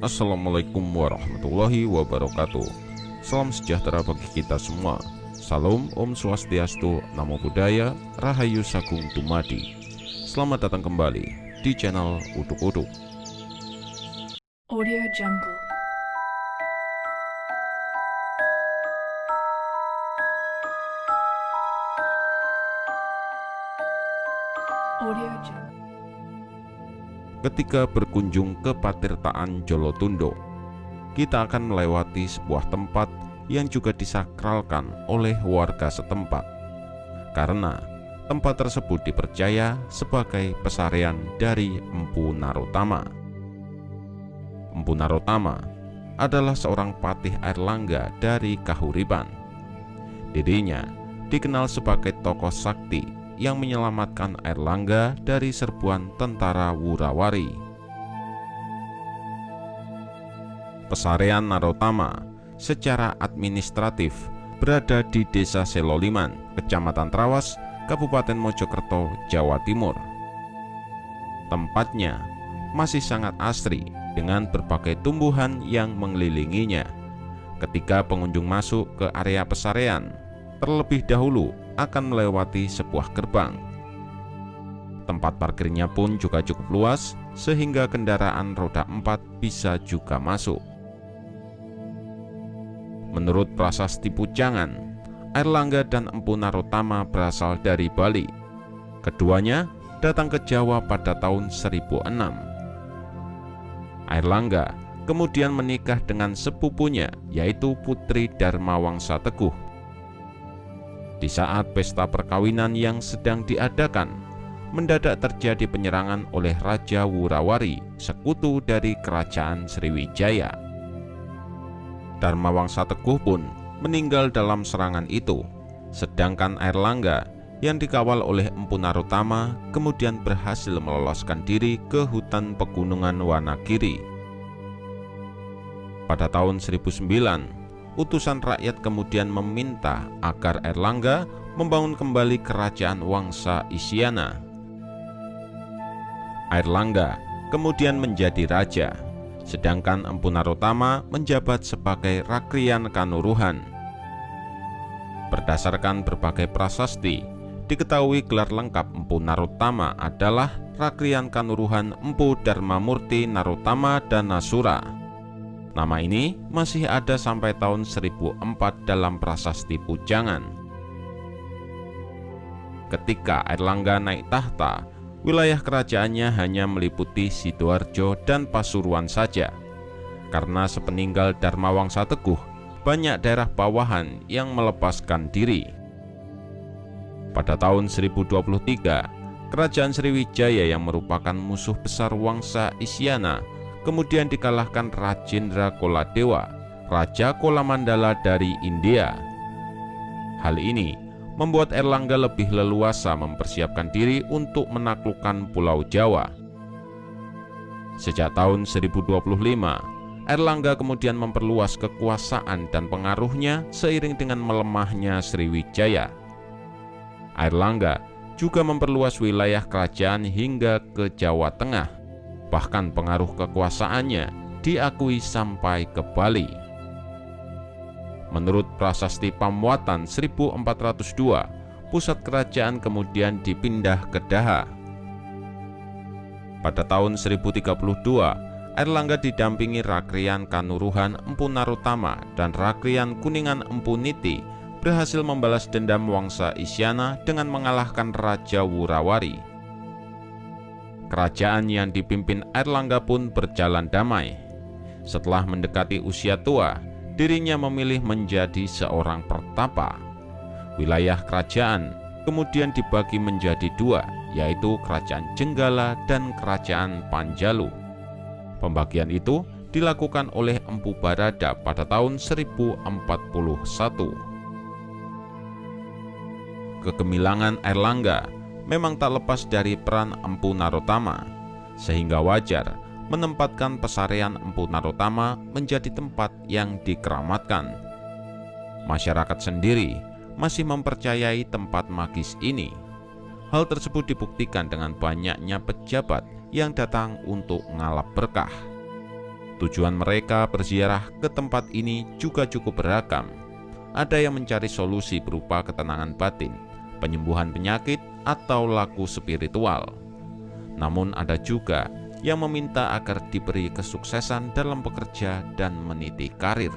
Assalamualaikum warahmatullahi wabarakatuh. Salam sejahtera bagi kita semua. Salam Om Swastiastu, Namo Buddhaya, Rahayu Sagung Dumadi. Selamat datang kembali di channel Uduk-Uduk. Audio Jungle. Audio Jungle. Ketika berkunjung ke Patirtaan Jolotundo, kita akan melewati sebuah tempat yang juga disakralkan oleh warga setempat, karena tempat tersebut dipercaya sebagai pesarian dari Empu Narotama. Empu Narotama adalah seorang patih Airlangga dari Kahuriban. Dirinya dikenal sebagai tokoh sakti yang menyelamatkan Airlangga dari serbuan tentara Wurawari. Pesarian Narotama secara administratif berada di Desa Seloliman, Kecamatan Trawas, Kabupaten Mojokerto, Jawa Timur. Tempatnya masih sangat asri dengan berbagai tumbuhan yang mengelilinginya. Ketika pengunjung masuk ke area pesarian, terlebih dahulu akan melewati sebuah gerbang. Tempat parkirnya pun juga cukup luas sehingga kendaraan roda 4 bisa juga masuk. Menurut prasasti Pujangan, Airlangga dan Empu Narotama berasal dari Bali. Keduanya datang ke Jawa pada tahun 1006. Airlangga kemudian menikah dengan sepupunya, yaitu Putri Dharmawangsa Teguh. Di saat pesta perkawinan yang sedang diadakan, mendadak terjadi penyerangan oleh Raja Wurawari, sekutu dari Kerajaan Sriwijaya. Dharmawangsa Teguh pun meninggal dalam serangan itu, sedangkan Airlangga yang dikawal oleh Empu Narotama kemudian berhasil meloloskan diri ke hutan pegunungan Wanagiri. Pada tahun 1009, utusan rakyat kemudian meminta agar Airlangga membangun kembali kerajaan Wangsa Isyana. Airlangga kemudian menjadi raja, sedangkan Empu Narotama menjabat sebagai Rakrian Kanuruhan. Berdasarkan berbagai prasasti, diketahui gelar lengkap Empu Narotama adalah Rakrian Kanuruhan Empu Dharmamurti Narotama Danasura. Nama ini masih ada sampai tahun 1004 dalam prasasti Pujangan. Ketika Airlangga naik tahta, wilayah kerajaannya hanya meliputi Sidoarjo dan Pasuruan saja. Karena sepeninggal Dharmawangsa Teguh, banyak daerah bawahan yang melepaskan diri. Pada tahun 1023, Kerajaan Sriwijaya yang merupakan musuh besar Wangsa Isyana kemudian dikalahkan Rajendra Koladewa, Raja Kolamandala dari India. Hal ini membuat Airlangga lebih leluasa mempersiapkan diri untuk menaklukkan Pulau Jawa. Sejak tahun 1025, Airlangga kemudian memperluas kekuasaan dan pengaruhnya seiring dengan melemahnya Sriwijaya. Airlangga juga memperluas wilayah kerajaan hingga ke Jawa Tengah. Bahkan pengaruh kekuasaannya diakui sampai ke Bali. Menurut prasasti Pamuatan 1402, pusat kerajaan kemudian dipindah ke Daha. Pada tahun 1032, Airlangga didampingi Rakrian Kanuruhan Empu Narotama dan Rakrian Kuningan Empu Niti berhasil membalas dendam Wangsa Isyana dengan mengalahkan Raja Wurawari. Kerajaan yang dipimpin Airlangga pun berjalan damai. Setelah mendekati usia tua, dirinya memilih menjadi seorang pertapa. Wilayah kerajaan kemudian dibagi menjadi dua, yaitu Kerajaan Jenggala dan Kerajaan Panjalu. Pembagian itu dilakukan oleh Empu Barada pada tahun 1041. Kegemilangan Airlangga memang tak lepas dari peran Empu Narotama, sehingga wajar menempatkan pesarian Empu Narotama menjadi tempat yang dikeramatkan. Masyarakat sendiri masih mempercayai tempat magis ini. Hal tersebut dibuktikan dengan banyaknya pejabat yang datang untuk ngalap berkah. Tujuan mereka berziarah ke tempat ini juga cukup beragam. Ada yang mencari solusi berupa ketenangan batin, penyembuhan penyakit, atau laku spiritual. Namun ada juga yang meminta agar diberi kesuksesan dalam bekerja dan meniti karir.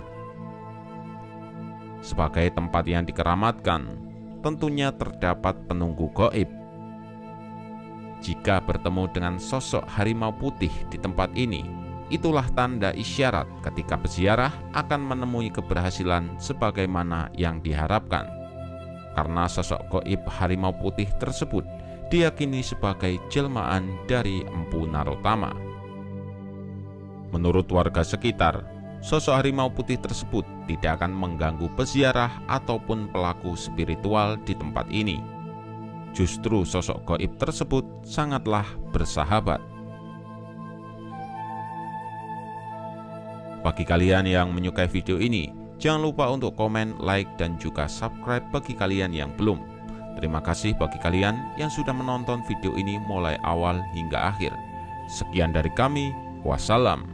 Sebagai tempat yang dikeramatkan, tentunya terdapat penunggu gaib. Jika bertemu dengan sosok harimau putih di tempat ini, itulah tanda isyarat ketika berziarah akan menemui keberhasilan sebagaimana yang diharapkan. Karena sosok gaib harimau putih tersebut diyakini sebagai jelmaan dari Empu Narotama. Menurut warga sekitar, sosok harimau putih tersebut tidak akan mengganggu peziarah ataupun pelaku spiritual di tempat ini. Justru sosok gaib tersebut sangatlah bersahabat. Bagi kalian yang menyukai video ini, jangan lupa untuk komen, like, dan juga subscribe bagi kalian yang belum. Terima kasih bagi kalian yang sudah menonton video ini mulai awal hingga akhir. Sekian dari kami, wassalam.